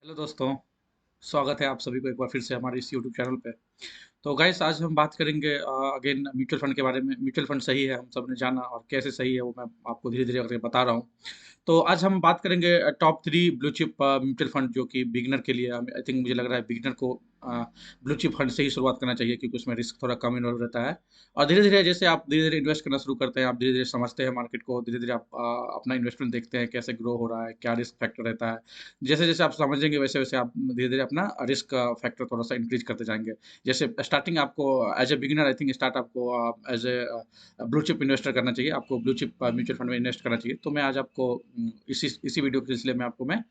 Hello दोस्तों। स्वागत है आप सभी को एक बार फिर से हमारे इस यूट्यूब चैनल पे। तो गाइस आज हम बात करेंगे अगेन म्यूचुअल फंड के बारे में। म्यूचुअल फंड सही है, हम सब ने जाना, और कैसे सही है वो मैं आपको धीरे धीरे करके बता रहा हूँ। तो आज हम बात करेंगे top three blue chip mutual fund जो कि बिगिनर के लिए, आई थिंक मुझे लग रहा है बिगिनर को ब्लू चिप फंड से ही शुरुआत करना चाहिए, क्योंकि उसमें रिस्क थोड़ा कम इन्वॉल्व रहता है। और धीरे धीरे जैसे आप धीरे धीरे इन्वेस्ट करना शुरू करते हैं, आप धीरे धीरे समझते हैं मार्केट को, धीरे धीरे आप अपना इन्वेस्टमेंट देखते हैं कैसे ग्रो हो रहा है, क्या रिस्क फैक्टर रहता है। जैसे जैसे आप समझेंगे वैसे वैसे आप धीरे धीरे अपना रिस्क फैक्टर थोड़ा सा इंक्रीज करते जाएंगे। जैसे स्टार्टिंग आपको as a beginner, I think start आपको as a blue chip investor करना चाहिए, आपको ब्लू चिप म्यूचुअल फंड में इन्वेस्ट करना चाहिए। तो मैं आज आपको इसी वीडियो के सिलसिले में आपको मैं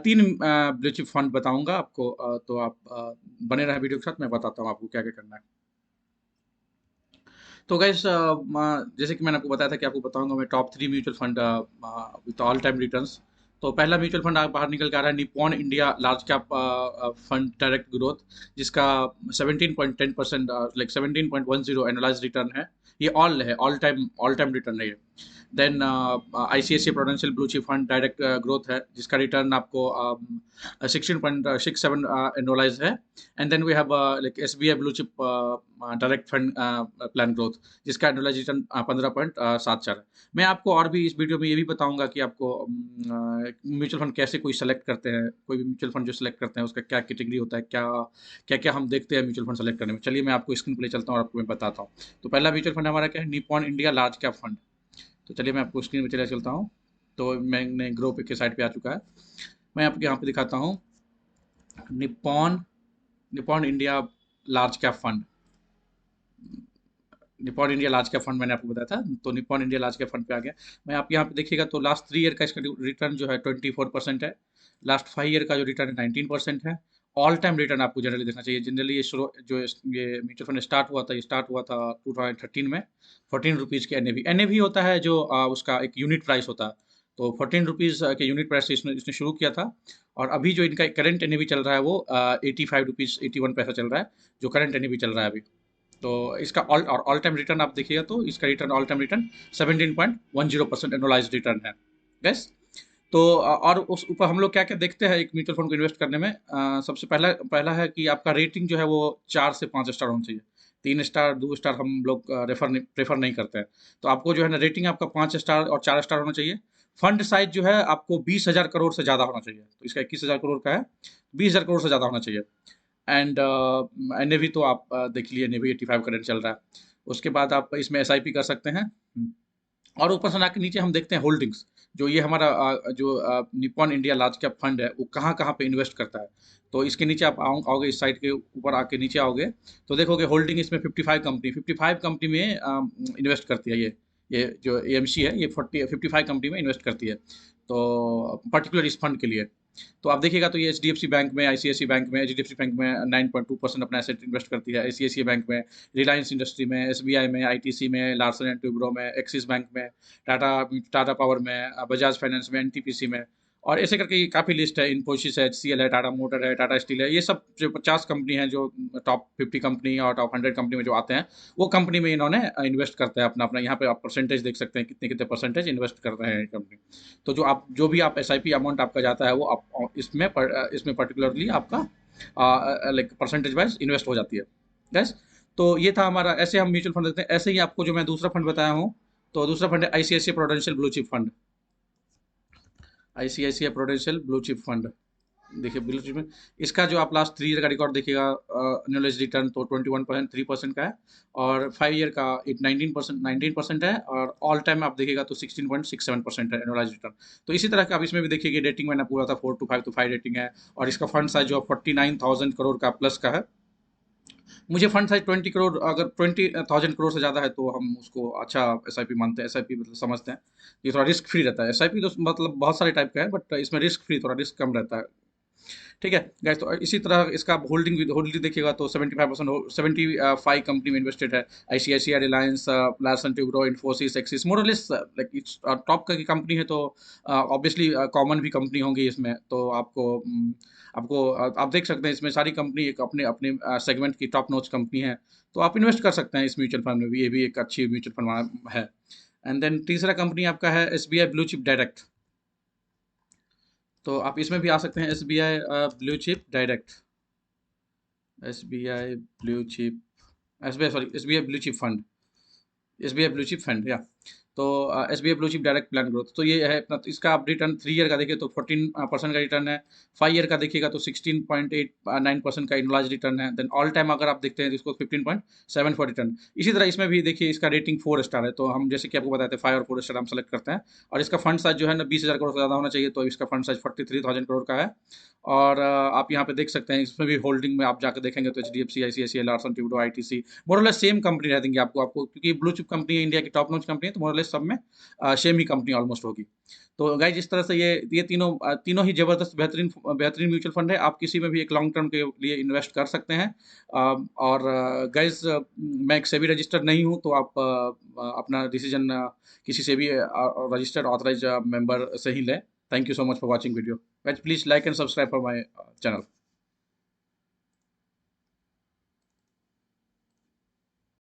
तीन ब्लू चिप फंड बताऊंगा आपको। तो आप बने रहे वीडियो के साथ, मैं बताता हूँ आपको क्या क्या करना है। तो गैस जैसे कि मैंने आपको बताया था कि आपको बताऊंगा मैं top three mutual fund with all time returns. तो पहला म्यूचुअल फंड बाहर निकल के आ रहा है Nippon India large cap fund direct growth, जिसका 17.10% लाइक 17.10 एनुअलाइज रिटर्न है। ये ऑल टाइम रिटर्न है ये। Then ICICI Prudential blue chip fund direct growth है, जिसका रिटर्न आपको 16.67 एनुअलाइज है। And then we have like SBI blue chip direct fund plan growth, जिसका एनुअलाइज रिटर्न 15.74 है। मैं आपको और भी इस वीडियो में ये भी बताऊंगा कि आपको म्यूचुअल फंड कैसे कोई सेलेक्ट करते हैं, कोई भी म्यूचुअल फंड जो सेलेक्ट करते हैं उसका क्या कैटेगरी होता है, क्या क्या क्या हम देखते हैं म्यूचुअल फंड सेलेक्ट करने में। चलिए मैं आपको स्क्रीन पर ले चलता हूँ और आपको मैं बताता हूँ। तो पहला म्यूचुअल फंड हमारा क्या है, Nippon India large cap fund. तो चलिए मैं आपको स्क्रीन पर चले चलता हूँ। तो मैंने ग्रो पे के साइड पे आ चुका है। मैं आपको यहाँ पे दिखाता हूँ Nippon Nippon India large cap fund. Nippon India large cap fund मैंने आपको बताया था, तो Nippon India large cap fund पे आ गया। मैं आप यहाँ पे देखिएगा तो लास्ट 3 ईयर का इसका रिटर्न जो है 24% है। लास्ट 5 ईयर का जो रिटर्न है 19% है। ऑल टाइम रिटर्न आपको जनरली देखना चाहिए। जनरली ये शुरू जो ये म्यूचुअल फंड स्टार्ट हुआ था 2013 में 14 रुपीज़ के NAV। NAV होता है जो उसका एक यूनिट प्राइस होता है। तो 14 रुपीज़ के यूनिट प्राइस से इसने इसने शुरू किया था। और अभी जो इनका करंट NAV चल रहा है वो 85 रुपीज़ 81 पैसा चल रहा है, जो करंट NAV चल रहा है अभी। तो इसका ऑल टाइम रिटर्न आप देखिएगा तो इसका return all time return 17.10% annualise return है गैस। तो और उस ऊपर हम लोग क्या क्या देखते हैं एक म्यूचुअल फंड को इन्वेस्ट करने में। सबसे पहला पहला है कि आपका रेटिंग जो है वो 4 से 5 स्टार होना चाहिए। 3 स्टार 2 स्टार हम लोग प्रेफर नहीं करते हैं। तो आपको जो है ना रेटिंग आपका 5 स्टार और 4 स्टार होना चाहिए। फंड साइज जो है आपको 20,000 करोड़ से ज़्यादा होना चाहिए। तो इसका 21,000 करोड़ का है, 20,000 करोड़ से ज़्यादा होना चाहिए। एंड NAV तो आप देख लिए, NAV 85 करंट चल रहा है। उसके बाद आप इसमें SIP कर सकते हैं। और ऊपर से ना के नीचे हम देखते हैं होल्डिंग्स। जो ये हमारा जो Nippon India large cap fund है वो कहाँ कहाँ पे इन्वेस्ट करता है। तो इसके नीचे आप आओगे, इस साइड के ऊपर आके नीचे आओगे तो देखोगे होल्डिंग इसमें 55 कंपनी में इन्वेस्ट करती है ये जो AMC है ये 55 कंपनी में इन्वेस्ट करती है। तो पर्टिकुलर इस फंड के लिए तो आप देखिएगा तो ये HDFC बैंक में, ICICI बैंक में, HDFC बैंक में 9.2% अपना एसेट इन्वेस्ट करती है। ICICI बैंक में, रिलायंस इंडस्ट्री में, SBI में, ITC में, लार्सन एंड ट्यूब्रो में, एक्सिस बैंक में, टाटा टाटा पावर में, बजाज फाइनेंस में, NTPC में। और ऐसे करके काफ़ी लिस्ट है, इन्फोसिस है, HCL है, टाटा मोटर है, टाटा स्टील है। ये सब जो 50 कंपनी है जो टॉप 50 कंपनी और टॉप 100 कंपनी में जो आते हैं, वो कंपनी में इन्होंने इन्वेस्ट करते हैं अपना अपना। यहाँ पे आप परसेंटेज देख सकते हैं कितने कितने परसेंटेज इन्वेस्ट कर रहे हैं कंपनी। तो जो भी आप SIP अमाउंट आपका जाता है वो आप इसमें पर्टिकुलरली आपका लाइक परसेंटेज वाइज इन्वेस्ट हो जाती है गैस। तो ये था हमारा, ऐसे हम म्यूचुअल फंड देते हैं। ऐसे ही आपको जो मैं दूसरा फंड बताया हूँ, तो दूसरा फंड है ICICI Prudential blue chip fund. ICICI Prudential blue chip fund देखिए ब्लू चिप में इसका जो आप लास्ट 3 ईयर का रिकॉर्ड देखिएगा, एनुअलाइज रिटर्न तो 21.3% का है। और 5 ईयर का 19% है। और ऑल टाइम आप देखिएगा तो 16.67% है एनुअलाइज रिटर्न। तो इसी तरह का आप इसमें भी देखिए कि रेटिंग मैंने पूरा था 4 to 5 रेटिंग है। और इसका फंड साइज जो 49,000 करोड़ का प्लस का है। मुझे फंड साइज 20 करोड़, अगर 20,000 करोड़ से ज़्यादा है तो हम उसको अच्छा SIP मानते हैं। SIP मतलब समझते हैं ये थोड़ा रिस्क फ्री रहता है। SIP तो मतलब बहुत सारे टाइप का है, बट इसमें रिस्क फ्री, थोड़ा रिस्क कम रहता है। ठीक है गाइस। तो इसी तरह इसका होल्डिंग देखिएगा तो 75 कंपनी में इन्वेस्टेड है। ICICI, रिलायंस, लार्सन ट्यूब्रो, इन्फोसिस, एक्सिस, मोरलेस लाइक इट्स टॉप का की कंपनी है। तो ऑब्वियसली कॉमन भी कंपनी होंगी इसमें। तो आप देख सकते हैं इसमें सारी कंपनी एक अपने अपने सेगमेंट की टॉप नॉच कंपनी है। तो आप इन्वेस्ट कर सकते हैं इस म्यूचुअल फंड में भी, ये भी एक अच्छी म्यूचुअल फंड है। एंड देन तीसरा कंपनी आपका है SBI ब्लू चिप डायरेक्ट। तो आप इसमें भी आ सकते हैं, SBI blue chip direct, SBI blue chip, SBI blue chip fund, SBI blue chip fund या तो SBI blue chip direct plan growth, तो ये है अपना। तो इसका आप रिटर्न 3 ईयर का देखिए तो 14% का रिटर्न है, 5 ईयर का देखिएगा तो 16.89% का इनलाज रिटर्न है, देन ऑल टाइम अगर आप देखते हैं तो इसको 15.74 रिटर्न। इसी तरह इसमें भी देखिए इसका रेटिंग 4 स्टार है, तो हम जैसे कि आपको बताते हैं 5 और 4 स्टार हम सेलेक्ट करते हैं। और इसका फंड साइज जो है ना 20,000 करोड़ से ज़्यादा होना चाहिए, तो इसका फंड साइज 43,000 करोड़ का है। और आप यहाँ पे देख सकते हैं इसमें भी होल्डिंग में आप जाकर देखेंगे तो HDFC, ICICI, लार्सन ट्यूडो, ITC, मोरलेस सेम कंपनी रह देंगे आपको क्योंकि ब्लू चिप कंपनी है, इंडिया की टॉप नॉच कंपनी है, तो मोरलेस सब में सेम ही कंपनी ऑलमोस्ट होगी। तो गाइज इस तरह से ये तीनों ही जबरदस्त बेहतरीन बेहतरीन म्यूचुअल फंड है, आप किसी में भी एक लॉन्ग टर्म के लिए इन्वेस्ट कर सकते हैं। और गाइज मैं एक सेबी रजिस्टर्ड नहीं हूँ, तो आप अपना डिसीजन किसी से भी रजिस्टर्ड ऑथराइज मेंबर से ही लें। Thank you so much for watching video. Guys please like and subscribe for my channel.